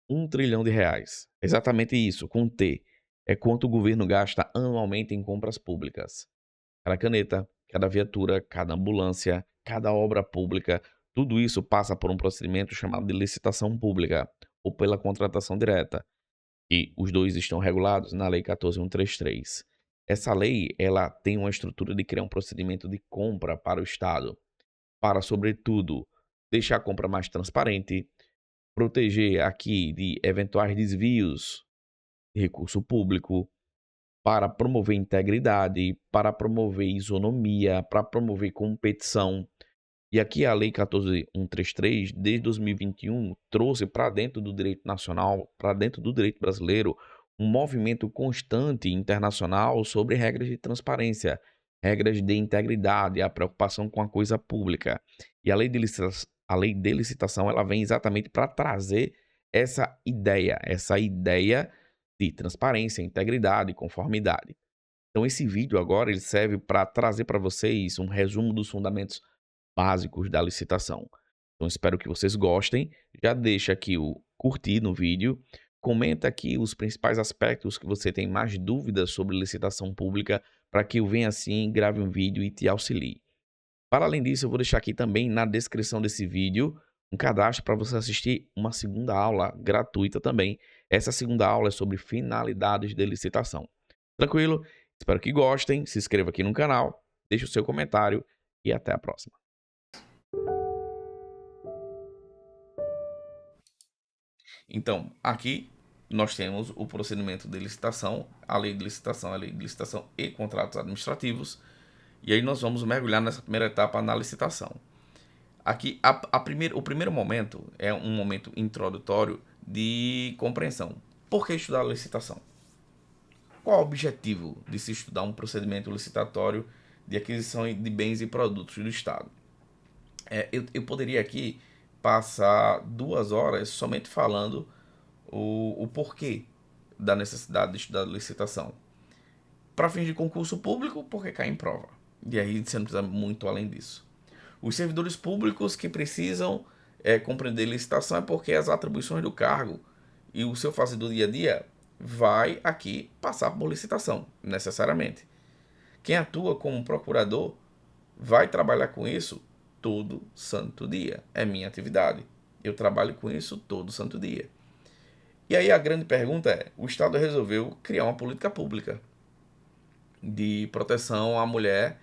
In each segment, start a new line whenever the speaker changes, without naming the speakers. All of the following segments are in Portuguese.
R$ 1 trilhão. Exatamente isso, com T. É quanto o governo gasta anualmente em compras públicas. Cada caneta, cada viatura, cada ambulância, cada obra pública, tudo isso passa por um procedimento chamado de licitação pública ou pela contratação direta. E os dois estão regulados na Lei 14.133. Essa lei, ela tem uma estrutura de criar um procedimento de compra para o Estado, para, sobretudo, deixar a compra mais transparente, proteger aqui de eventuais desvios de recurso público, para promover integridade, para promover isonomia, para promover competição. E aqui a Lei 14.133, desde 2021, trouxe para dentro do direito nacional, para dentro do direito brasileiro, um movimento constante internacional sobre regras de transparência, regras de integridade, a preocupação com a coisa pública. E a lei de licitação ela vem exatamente para trazer essa ideia de transparência, integridade, conformidade. Então esse vídeo agora ele serve para trazer para vocês um resumo dos fundamentos básicos da licitação. Então espero que vocês gostem. Já deixa aqui o curtir no vídeo. Comenta aqui os principais aspectos que você tem mais dúvidas sobre licitação pública para que eu venha assim, grave um vídeo e te auxilie. Para além disso, eu vou deixar aqui também na descrição desse vídeo um cadastro para você assistir uma segunda aula gratuita também. Essa segunda aula é sobre finalidades de licitação. Tranquilo? Espero que gostem. Se inscreva aqui no canal, deixe o seu comentário e até a próxima. Então, aqui nós temos o procedimento de licitação, a lei de licitação e contratos administrativos. E aí nós vamos mergulhar nessa primeira etapa na licitação. Aqui, o primeiro momento é um momento introdutório de compreensão. Por que estudar a licitação? Qual o objetivo de se estudar um procedimento licitatório de aquisição de bens e produtos do Estado? Eu poderia aqui passar 2 horas somente falando o porquê da necessidade de estudar a licitação. Para fins de concurso público, porque cai em prova. E aí você não precisa muito além disso. Os servidores públicos que precisam compreender licitação é porque as atribuições do cargo e o seu fazer do dia a dia vai aqui passar por licitação, necessariamente. Quem atua como procurador vai trabalhar com isso todo santo dia. É minha atividade. Eu trabalho com isso todo santo dia. E aí a grande pergunta é, o Estado resolveu criar uma política pública de proteção à mulher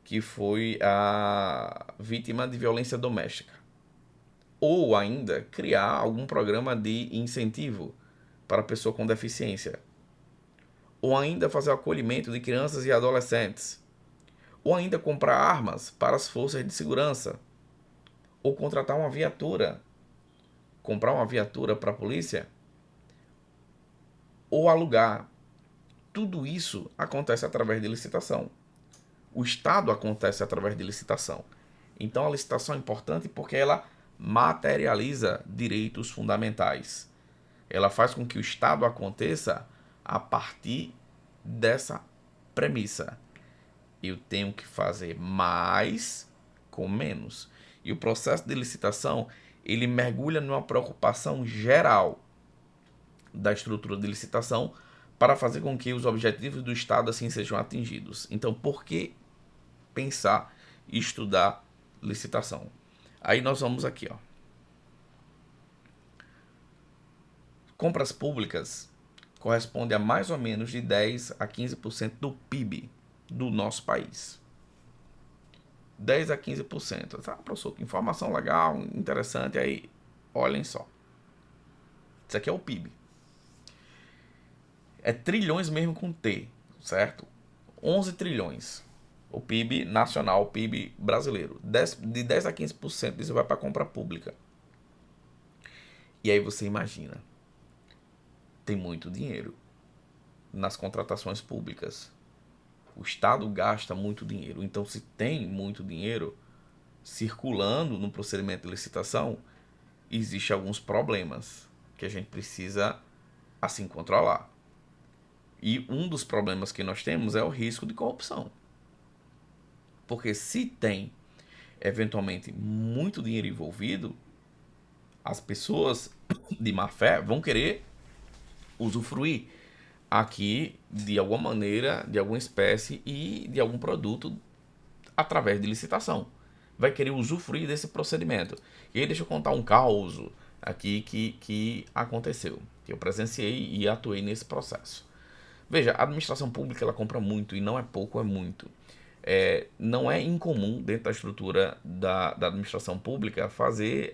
que foi a vítima de violência doméstica. Ou ainda criar algum programa de incentivo para a pessoa com deficiência. Ou ainda fazer o acolhimento de crianças e adolescentes. Ou ainda comprar armas para as forças de segurança. Ou contratar uma viatura. Comprar uma viatura para a polícia. Ou alugar. Tudo isso acontece através de licitação. O Estado acontece através de licitação. Então a licitação é importante porque ela materializa direitos fundamentais. Ela faz com que o Estado aconteça a partir dessa premissa. Eu tenho que fazer mais com menos. E o processo de licitação, ele mergulha numa preocupação geral da estrutura de licitação para fazer com que os objetivos do Estado assim sejam atingidos. Então, por que pensar e estudar licitação? Aí nós vamos aqui, ó. Compras públicas corresponde a mais ou menos de 10 a 15% do PIB do nosso país. 10 a 15%. Ah, professor, que informação legal, interessante. Aí, olhem só. Isso aqui é o PIB. É trilhões mesmo com T, certo? 11 trilhões. O PIB nacional, o PIB brasileiro. De 10 a 15% disso vai para a compra pública. E aí você imagina, tem muito dinheiro nas contratações públicas. O Estado gasta muito dinheiro. Então, se tem muito dinheiro circulando no procedimento de licitação, existem alguns problemas que a gente precisa, assim, controlar. E um dos problemas que nós temos é o risco de corrupção. Porque se tem, eventualmente, muito dinheiro envolvido, as pessoas de má fé vão querer usufruir aqui de alguma maneira, de alguma espécie e de algum produto através de licitação. Vai querer usufruir desse procedimento. E aí deixa eu contar um caos aqui que aconteceu, que eu presenciei e atuei nesse processo. Veja, a administração pública ela compra muito, e não é pouco, é muito. Não é incomum dentro da estrutura da administração pública fazer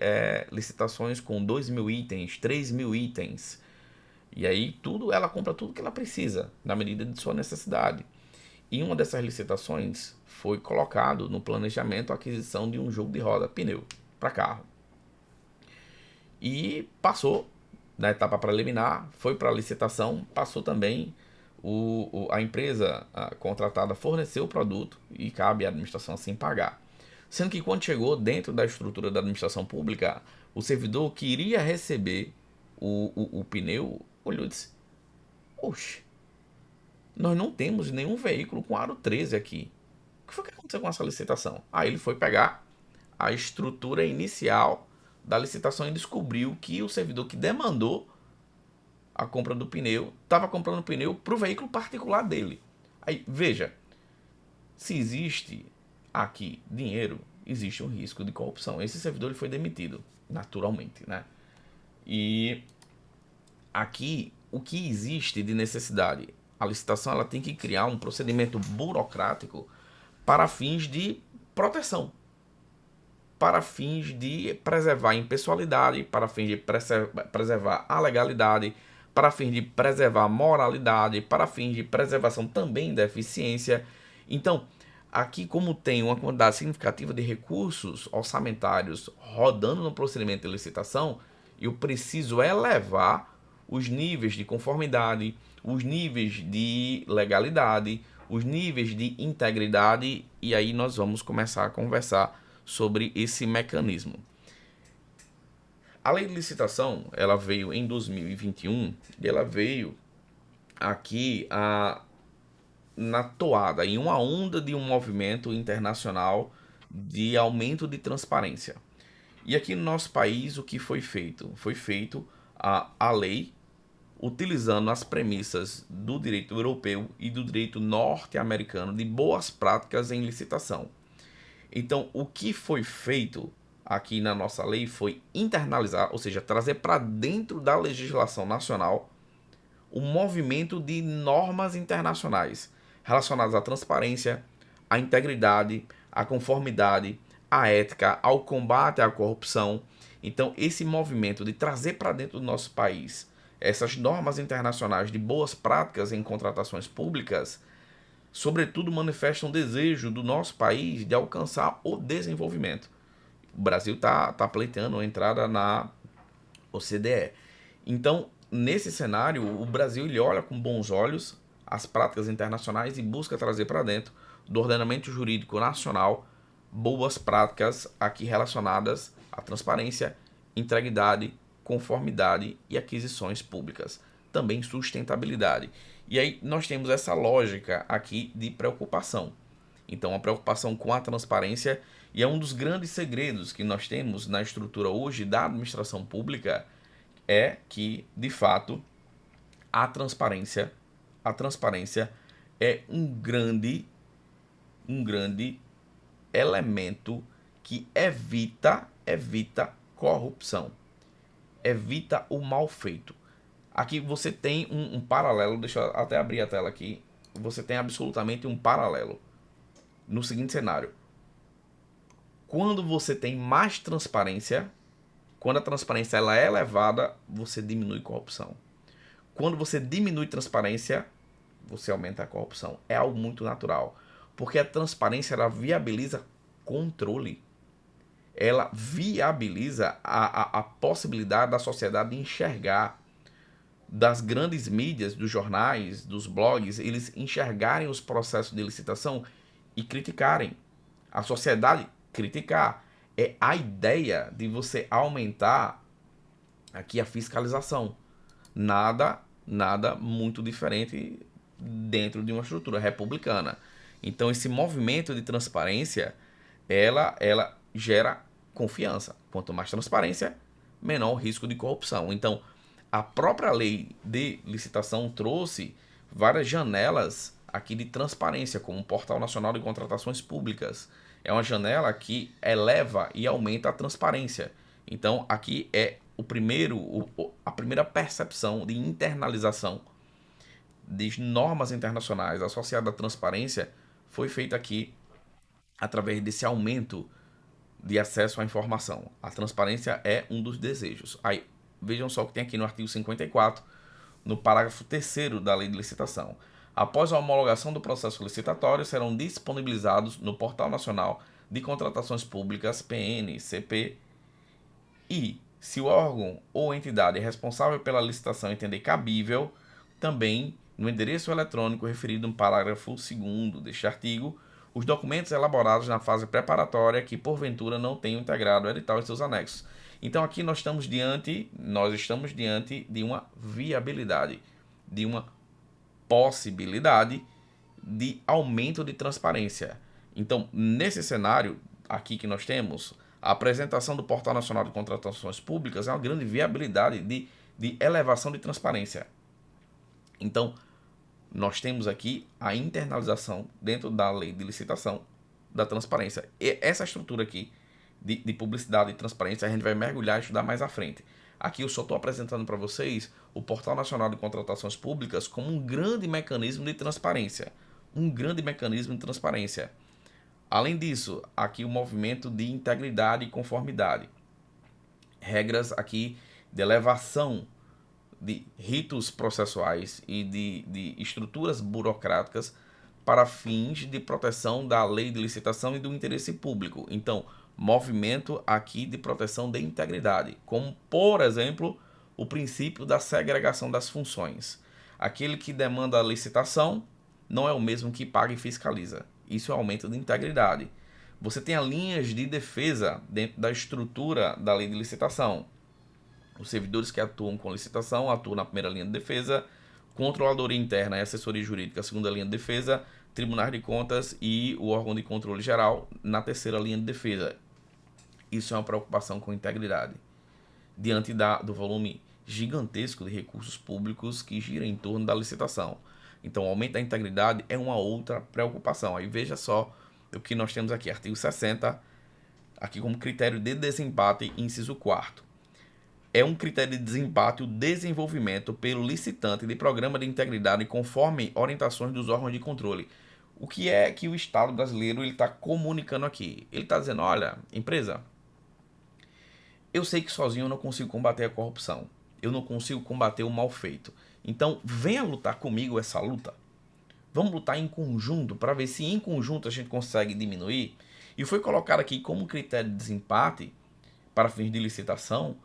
licitações com 2.000 itens, 3.000 itens. E aí ela compra tudo que ela precisa, na medida de sua necessidade. E uma dessas licitações foi colocado no planejamento a aquisição de um jogo de roda, pneu, para carro. E passou na etapa preliminar, foi para a licitação, passou também, a empresa contratada forneceu o produto e cabe à administração assim pagar. Sendo que quando chegou dentro da estrutura da administração pública, o servidor que iria receber o pneu olhou e disse: oxe, nós não temos nenhum veículo com aro 13 aqui. O que foi que aconteceu com essa licitação? Aí ele foi pegar a estrutura inicial da licitação e descobriu que o servidor que demandou a compra do pneu estava comprando pneu para o veículo particular dele. Aí, veja, se existe aqui dinheiro, existe um risco de corrupção. Esse servidor ele foi demitido, naturalmente, né? E aqui, o que existe de necessidade? A licitação ela tem que criar um procedimento burocrático para fins de proteção, para fins de preservar a impessoalidade, para fins de preservar a legalidade, para fins de preservar a moralidade, para fins de preservação também da eficiência. Então, aqui como tem uma quantidade significativa de recursos orçamentários rodando no procedimento de licitação, eu preciso elevar os níveis de conformidade, os níveis de legalidade, os níveis de integridade, e aí nós vamos começar a conversar sobre esse mecanismo. A lei de licitação, ela veio em 2021 e ela veio aqui na toada, em uma onda de um movimento internacional de aumento de transparência. E aqui no nosso país, o que foi feito? Foi feito a lei utilizando as premissas do direito europeu e do direito norte-americano de boas práticas em licitação. Então, o que foi feito aqui na nossa lei foi internalizar, ou seja, trazer para dentro da legislação nacional o movimento de normas internacionais relacionadas à transparência, à integridade, à conformidade, à ética, ao combate à corrupção. Então, esse movimento de trazer para dentro do nosso país essas normas internacionais de boas práticas em contratações públicas, sobretudo manifestam um desejo do nosso país de alcançar o desenvolvimento. O Brasil está pleiteando a entrada na OCDE. Então, nesse cenário, o Brasil ele olha com bons olhos as práticas internacionais e busca trazer para dentro do ordenamento jurídico nacional boas práticas aqui relacionadas à transparência, integridade, conformidade e aquisições públicas. Também sustentabilidade. E aí nós temos essa lógica aqui de preocupação. Então, a preocupação com a transparência, e é um dos grandes segredos que nós temos na estrutura hoje da administração pública, é que, de fato, a transparência é um grande elemento que evita corrupção, evita o mal feito. Aqui você tem um paralelo, deixa eu até abrir a tela aqui, você tem absolutamente um paralelo no seguinte cenário. Quando você tem mais transparência, quando a transparência ela é elevada, você diminui corrupção. Quando você diminui transparência, você aumenta a corrupção. É algo muito natural, porque a transparência ela viabiliza controle. Ela viabiliza a possibilidade da sociedade de enxergar, das grandes mídias, dos jornais, dos blogs, eles enxergarem os processos de licitação e criticarem. A sociedade criticar. É a ideia de você aumentar aqui a fiscalização. Nada muito diferente dentro de uma estrutura republicana. Então, esse movimento de transparência, ela gera confiança. Quanto mais transparência, menor o risco de corrupção. Então, a própria lei de licitação trouxe várias janelas aqui de transparência, como o Portal Nacional de Contratações Públicas. É uma janela que eleva e aumenta a transparência. Então, aqui é a primeira percepção de internalização de normas internacionais associadas à transparência foi feita aqui através desse aumento de acesso à informação. A transparência é um dos desejos. Aí, vejam só o que tem aqui no artigo 54, no parágrafo 3º da Lei de Licitação. Após a homologação do processo licitatório, serão disponibilizados no Portal Nacional de Contratações Públicas, PNCP, e, se o órgão ou entidade responsável pela licitação entender cabível, também no endereço eletrônico referido no parágrafo 2º deste artigo, os documentos elaborados na fase preparatória que porventura não tenham integrado o edital e seus anexos. Então aqui nós estamos diante de uma viabilidade, de uma possibilidade de aumento de transparência. Então, nesse cenário aqui que nós temos, a apresentação do Portal Nacional de Contratações Públicas é uma grande viabilidade de elevação de transparência. Então, nós temos aqui a internalização dentro da lei de licitação da transparência. E essa estrutura aqui de publicidade e transparência a gente vai mergulhar e estudar mais à frente. Aqui eu só estou apresentando para vocês o Portal Nacional de Contratações Públicas como um grande mecanismo de transparência. Um grande mecanismo de transparência. Além disso, aqui o movimento de integridade e conformidade. Regras aqui de elevação de ritos processuais e de estruturas burocráticas para fins de proteção da lei de licitação e do interesse público. Então, movimento aqui de proteção da integridade, como, por exemplo, o princípio da segregação das funções. Aquele que demanda a licitação não é o mesmo que paga e fiscaliza. Isso é aumento de integridade. Você tem as linhas de defesa dentro da estrutura da lei de licitação. Os servidores que atuam com licitação atuam na primeira linha de defesa, controladoria interna e assessoria jurídica, segunda linha de defesa, tribunais de contas e o órgão de controle geral na terceira linha de defesa. Isso é uma preocupação com integridade. Diante do volume gigantesco de recursos públicos que gira em torno da licitação. Então, o aumento da integridade é uma outra preocupação. Aí veja só o que nós temos aqui, artigo 60, aqui como critério de desempate, inciso 4º. É um critério de desempate o desenvolvimento pelo licitante de programa de integridade conforme orientações dos órgãos de controle. O que é que o Estado brasileiro está comunicando aqui? Ele está dizendo, olha, empresa, eu sei que sozinho eu não consigo combater a corrupção. Eu não consigo combater o mal feito. Então, venha lutar comigo essa luta. Vamos lutar em conjunto para ver se em conjunto a gente consegue diminuir. E foi colocado aqui como critério de desempate, para fins de licitação,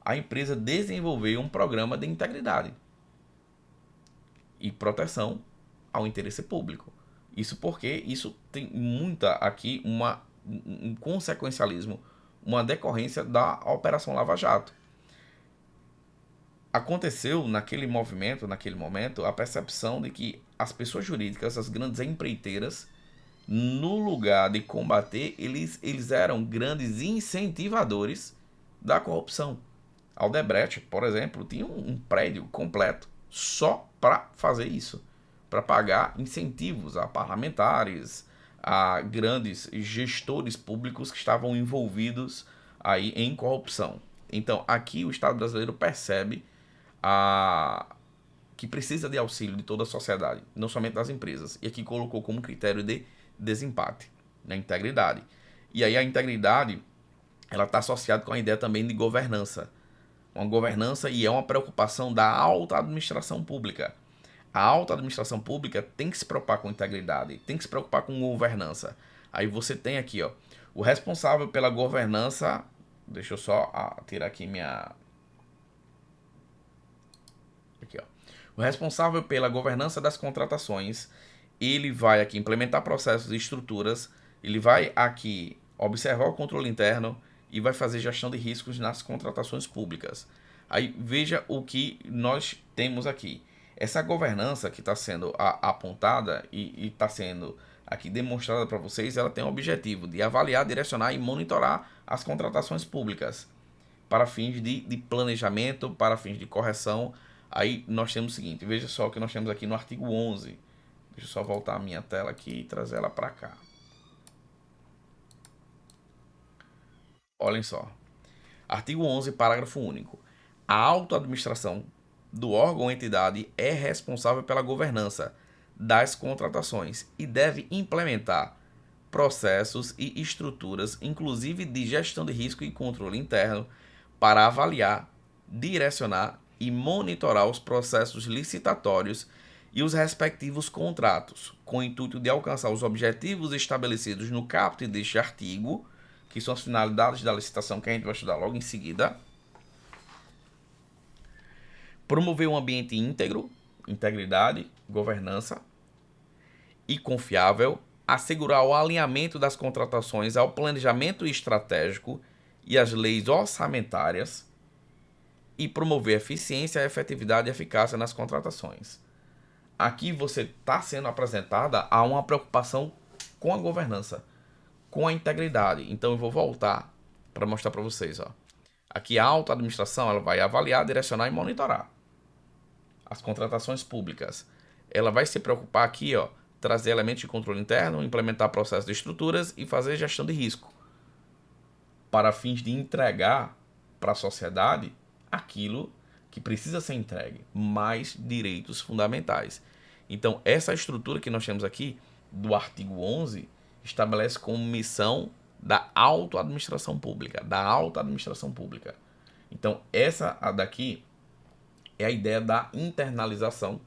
a empresa desenvolveu um programa de integridade e proteção ao interesse público. Isso porque isso tem muita aqui um consequencialismo, uma decorrência da Operação Lava Jato. Aconteceu naquele momento, a percepção de que as pessoas jurídicas, as grandes empreiteiras, no lugar de combater, eles eram grandes incentivadores da corrupção. A Odebrecht, por exemplo, tinha um prédio completo só para fazer isso, para pagar incentivos a parlamentares, a grandes gestores públicos que estavam envolvidos aí em corrupção. Então, aqui o Estado brasileiro percebe que precisa de auxílio de toda a sociedade, não somente das empresas. E aqui colocou como critério de desempate, na integridade. E aí a integridade, ela está associada com a ideia também de governança. Uma governança e é uma preocupação da alta administração pública. A alta administração pública tem que se preocupar com integridade, tem que se preocupar com governança. Aí você tem aqui, ó, o responsável pela governança, deixa eu só tirar aqui aqui, ó. O responsável pela governança das contratações, ele vai aqui implementar processos e estruturas, ele vai aqui observar o controle interno e vai fazer gestão de riscos nas contratações públicas. Aí veja o que nós temos aqui. Essa governança que está sendo apontada e está sendo aqui demonstrada para vocês, ela tem o objetivo de avaliar, direcionar e monitorar as contratações públicas para fins de planejamento, para fins de correção. Aí nós temos o seguinte, veja só o que nós temos aqui no artigo 11. Deixa eu só voltar a minha tela aqui e trazer ela para cá. Olhem só. Artigo 11, parágrafo único. A autoadministração do órgão ou entidade é responsável pela governança das contratações e deve implementar processos e estruturas, inclusive de gestão de risco e controle interno, para avaliar, direcionar e monitorar os processos licitatórios e os respectivos contratos, com o intuito de alcançar os objetivos estabelecidos no caput deste artigo, que são as finalidades da licitação que a gente vai estudar logo em seguida. Promover um ambiente íntegro, integridade, governança e confiável, assegurar o alinhamento das contratações ao planejamento estratégico e às leis orçamentárias e promover eficiência, efetividade e eficácia nas contratações. Aqui você está sendo apresentada a uma preocupação com a governança, com a integridade. Então eu vou voltar para mostrar para vocês. Ó. Aqui a autoadministração ela vai avaliar, direcionar e monitorar as contratações públicas. Ela vai se preocupar aqui, ó, trazer elementos de controle interno, implementar processos de estruturas e fazer gestão de risco para fins de entregar para a sociedade aquilo que precisa ser entregue, mais direitos fundamentais. Então, essa estrutura que nós temos aqui do artigo 11 estabelece como missão da autoadministração pública, Então, essa daqui é a ideia da internalização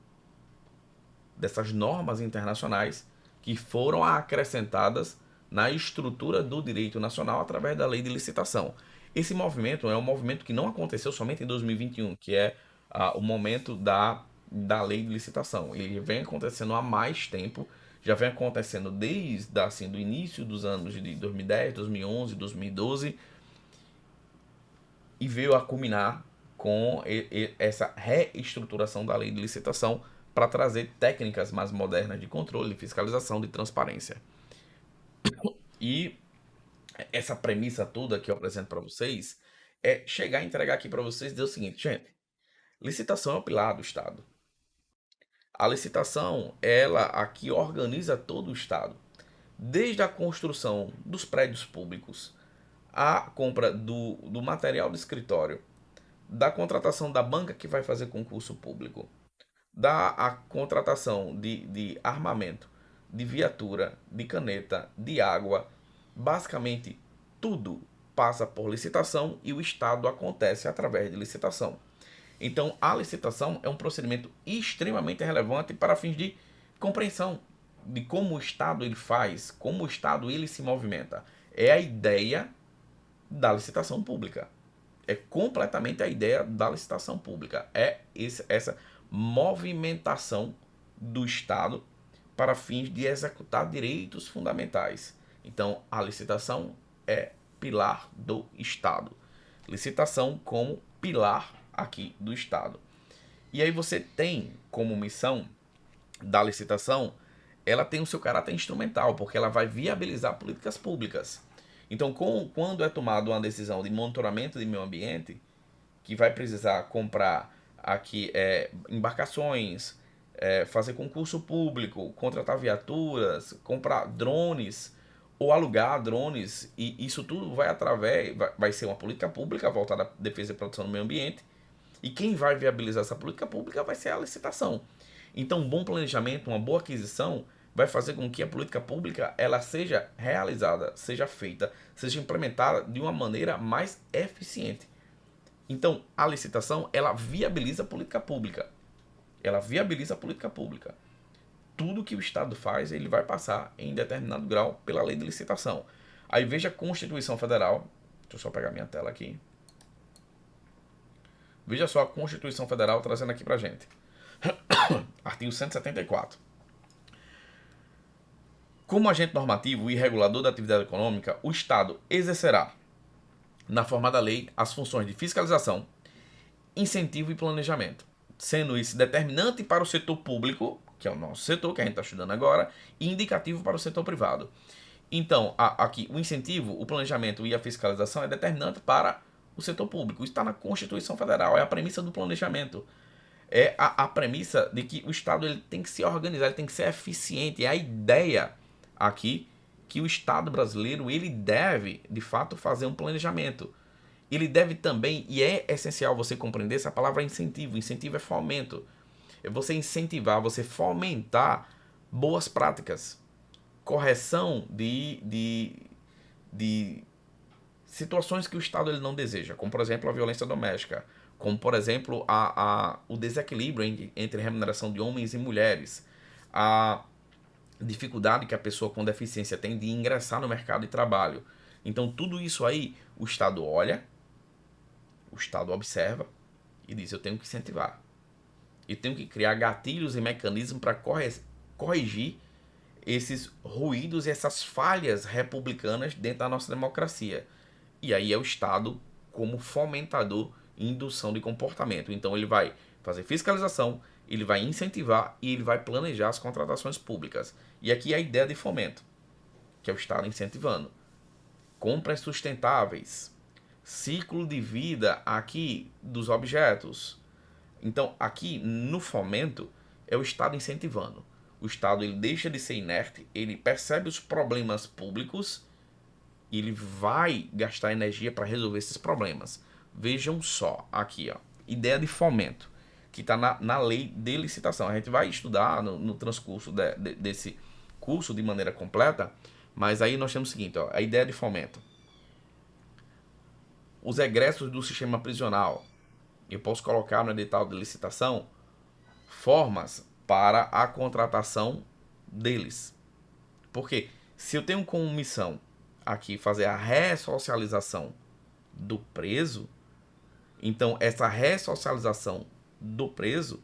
dessas normas internacionais que foram acrescentadas na estrutura do direito nacional através da lei de licitação. Esse movimento é um movimento que não aconteceu somente em 2021, que é o momento da lei de licitação. Ele vem acontecendo há mais tempo, já vem acontecendo desde assim, do início dos anos de 2010, 2011, 2012, e veio a culminar com essa reestruturação da lei de licitação para trazer técnicas mais modernas de controle, de fiscalização, de transparência. E essa premissa toda que eu apresento para vocês é chegar a entregar aqui para vocês e dizer o seguinte, gente, licitação é o pilar do Estado. A licitação, ela aqui organiza todo o Estado, desde a construção dos prédios públicos, a compra do material do escritório, da contratação da banca que vai fazer concurso público, a contratação de armamento, de viatura, de caneta, de água, basicamente tudo passa por licitação e o Estado acontece através de licitação. Então, a licitação é um procedimento extremamente relevante para fins de compreensão de como o Estado ele faz, como o Estado ele se movimenta. É a ideia da licitação pública. É completamente a ideia da licitação pública. É essa movimentação do Estado para fins de executar direitos fundamentais. Então, a licitação é pilar do Estado. Licitação como pilar aqui do Estado. E aí você tem como missão da licitação, ela tem o seu caráter instrumental, porque ela vai viabilizar políticas públicas. Então, quando é tomada uma decisão de monitoramento de meio ambiente, que vai precisar comprar aqui embarcações, fazer concurso público, contratar viaturas, comprar drones ou alugar drones, e isso tudo vai ser uma política pública voltada à defesa e proteção do meio ambiente, e quem vai viabilizar essa política pública vai ser a licitação. Então, um bom planejamento, uma boa aquisição, vai fazer com que a política pública ela seja realizada, seja feita, seja implementada de uma maneira mais eficiente. Então, a licitação, ela viabiliza a política pública. Tudo que o Estado faz, ele vai passar em determinado grau pela lei de licitação. Aí veja a Constituição Federal. Deixa eu só pegar minha tela aqui. Veja só a Constituição Federal trazendo aqui pra gente. Artigo 174. Como agente normativo e regulador da atividade econômica, o Estado exercerá, na forma da lei, as funções de fiscalização, incentivo e planejamento, sendo isso determinante para o setor público, que é o nosso setor, que a gente está estudando agora, e indicativo para o setor privado. Então, aqui, o incentivo, o planejamento e a fiscalização é determinante para o setor público. Isso está na Constituição Federal, é a premissa do planejamento. É a premissa de que o Estado ele tem que se organizar, ele tem que ser eficiente. É a ideia aqui que o Estado brasileiro ele deve, de fato, fazer um planejamento. Ele deve também, e é essencial você compreender essa palavra incentivo. Incentivo é fomento. É você incentivar, você fomentar boas práticas. Correção de situações que o Estado ele não deseja, como por exemplo a violência doméstica, como por exemplo o desequilíbrio entre remuneração de homens e mulheres, a dificuldade que a pessoa com deficiência tem de ingressar no mercado de trabalho. Então tudo isso aí o Estado olha, o Estado observa e diz: eu tenho que incentivar. E tenho que criar gatilhos e mecanismos para corrigir esses ruídos e essas falhas republicanas dentro da nossa democracia. E aí é o Estado como fomentador e indução de comportamento. Então ele vai fazer fiscalização, ele vai incentivar e ele vai planejar as contratações públicas. E aqui é a ideia de fomento, que é o Estado incentivando. Compras sustentáveis, ciclo de vida aqui dos objetos. Então aqui no fomento é o Estado incentivando. O Estado ele deixa de ser inerte, ele percebe os problemas públicos e ele vai gastar energia para resolver esses problemas. Vejam só aqui, ó, ideia de fomento, que está na lei de licitação. A gente vai estudar no transcurso desse curso de maneira completa, mas aí nós temos o seguinte, ó, a ideia de fomento. Os egressos do sistema prisional, eu posso colocar no edital de licitação formas para a contratação deles. Porque se eu tenho como missão aqui fazer a ressocialização do preso, então essa ressocialização do preso,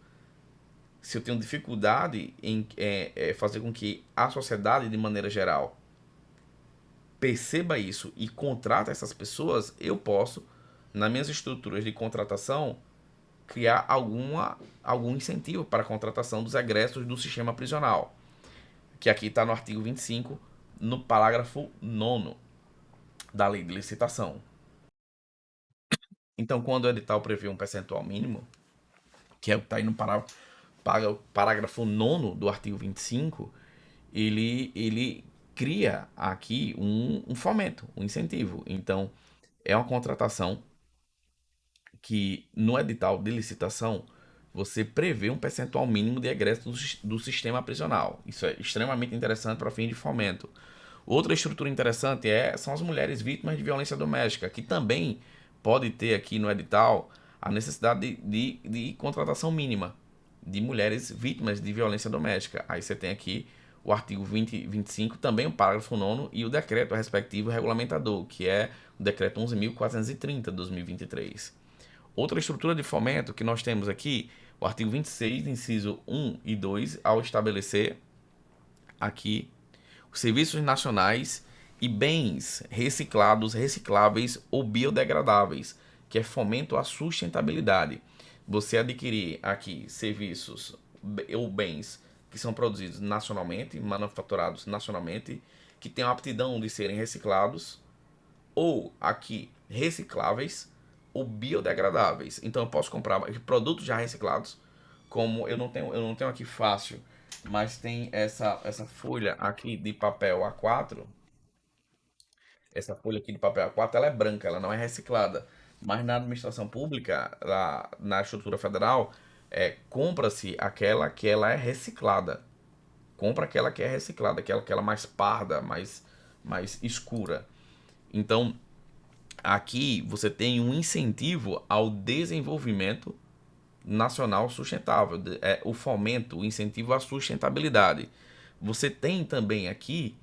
se eu tenho dificuldade em fazer com que a sociedade de maneira geral perceba isso e contrata essas pessoas, eu posso, nas minhas estruturas de contratação, criar algum incentivo para a contratação dos egressos do sistema prisional, que aqui está no artigo 25, no parágrafo 9º da lei de licitação. Então, quando o edital prevê um percentual mínimo, que é o que está aí no parágrafo 9º do artigo 25, ele cria aqui um fomento, um incentivo. Então, é uma contratação que no edital de licitação você prevê um percentual mínimo de egresso do sistema prisional. Isso é extremamente interessante para fim de fomento. Outra estrutura interessante são as mulheres vítimas de violência doméstica, que também pode ter aqui no edital a necessidade de contratação mínima de mulheres vítimas de violência doméstica. Aí você tem aqui o artigo 25, também o parágrafo 9º e o decreto respectivo regulamentador, que é o decreto 11.430 de 2023. Outra estrutura de fomento que nós temos aqui, o artigo 26, inciso 1 e 2, ao estabelecer aqui os serviços nacionais e bens reciclados, recicláveis ou biodegradáveis, que é fomento à sustentabilidade. Você adquirir aqui serviços ou bens que são produzidos nacionalmente, manufaturados nacionalmente, que têm a aptidão de serem reciclados, ou aqui recicláveis ou biodegradáveis. Então eu posso comprar produtos já reciclados, como eu não tenho aqui fácil, mas tem essa folha aqui de papel A4. Essa folha aqui de papel A4 ela é branca, ela não é reciclada. Mas na administração pública, na estrutura federal, compra-se aquela que ela é reciclada. Compra aquela que é reciclada, aquela mais parda, mais escura. Então, aqui você tem um incentivo ao desenvolvimento nacional sustentável, o fomento, o incentivo à sustentabilidade. Você tem também aqui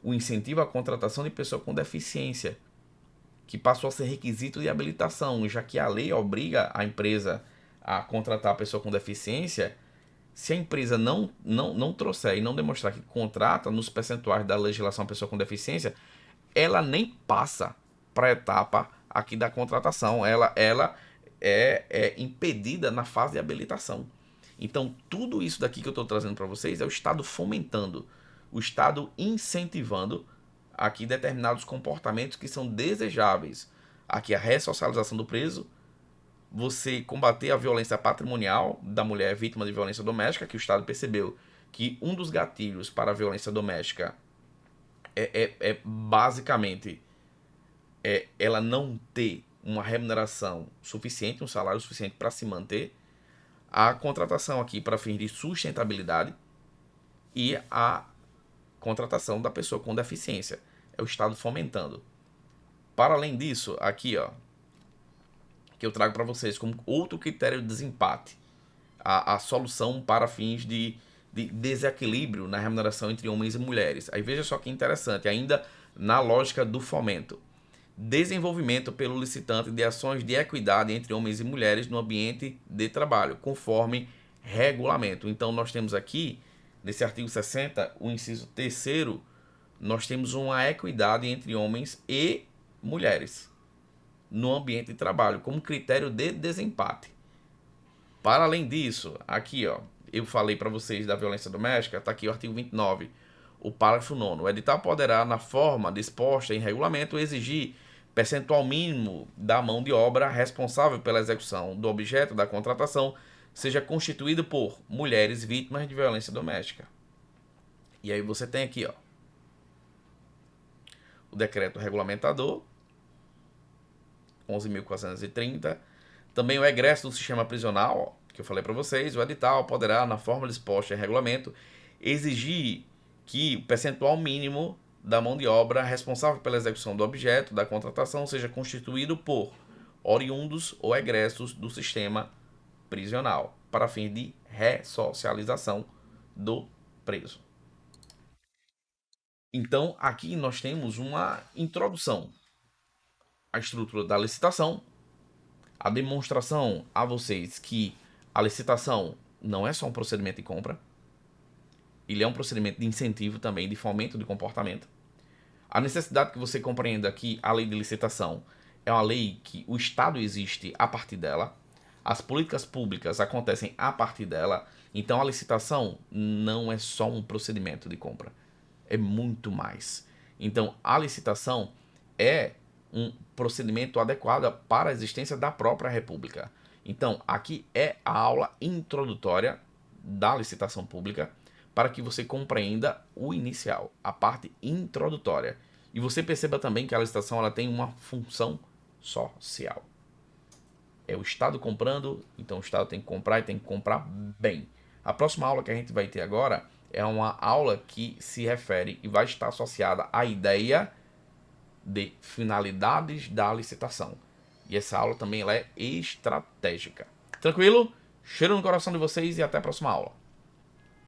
o incentivo à contratação de pessoa com deficiência, que passou a ser requisito de habilitação, já que a lei obriga a empresa a contratar a pessoa com deficiência. Se a empresa não trouxer e não demonstrar que contrata nos percentuais da legislação a pessoa com deficiência, ela nem passa para a etapa aqui da contratação. Ela é impedida na fase de habilitação. Então, tudo isso daqui que eu estou trazendo para vocês é o Estado fomentando, o Estado incentivando aqui determinados comportamentos que são desejáveis. aqui a ressocialização do preso, você combater a violência patrimonial da mulher vítima de violência doméstica, que o Estado percebeu que um dos gatilhos para a violência doméstica é basicamente ela não ter uma remuneração suficiente, um salário suficiente para se manter, a contratação aqui para fins de sustentabilidade e a contratação da pessoa com deficiência. É o Estado fomentando. Para além disso, aqui, ó, que eu trago para vocês como outro critério de desempate, a solução para fins de desequilíbrio na remuneração entre homens e mulheres. Aí veja só que interessante, ainda na lógica do fomento. Desenvolvimento pelo licitante de ações de equidade entre homens e mulheres no ambiente de trabalho, conforme regulamento. Então nós temos aqui, nesse artigo 60, o inciso 3º, nós temos uma equidade entre homens e mulheres no ambiente de trabalho, como critério de desempate. Para além disso, aqui, ó, eu falei para vocês da violência doméstica, está aqui o artigo 29, o parágrafo 9º. O edital poderá, na forma disposta em regulamento, exigir percentual mínimo da mão de obra responsável pela execução do objeto da contratação seja constituído por mulheres vítimas de violência doméstica. E aí você tem aqui, ó, o decreto regulamentador 11.430, também o egresso do sistema prisional, ó, que eu falei para vocês. O edital poderá, na forma disposta em regulamento, exigir que o percentual mínimo da mão de obra responsável pela execução do objeto da contratação seja constituído por oriundos ou egressos do sistema prisional, para fim de ressocialização do preso. Então, aqui nós temos uma introdução à estrutura da licitação, a demonstração a vocês que a licitação não é só um procedimento de compra, ele é um procedimento de incentivo também, de fomento de comportamento. A necessidade que você compreenda que a lei de licitação é uma lei que o Estado existe a partir dela, as políticas públicas acontecem a partir dela, então a licitação não é só um procedimento de compra, é muito mais. Então a licitação é um procedimento adequado para a existência da própria República. Então, aqui é a aula introdutória da licitação pública para que você compreenda o inicial, a parte introdutória. E você perceba também que a licitação ela tem uma função social. É o Estado comprando, então o Estado tem que comprar e tem que comprar bem. A próxima aula que a gente vai ter agora é uma aula que se refere e vai estar associada à ideia de finalidades da licitação. E essa aula também ela é estratégica. Tranquilo? Cheiro no coração de vocês e até a próxima aula.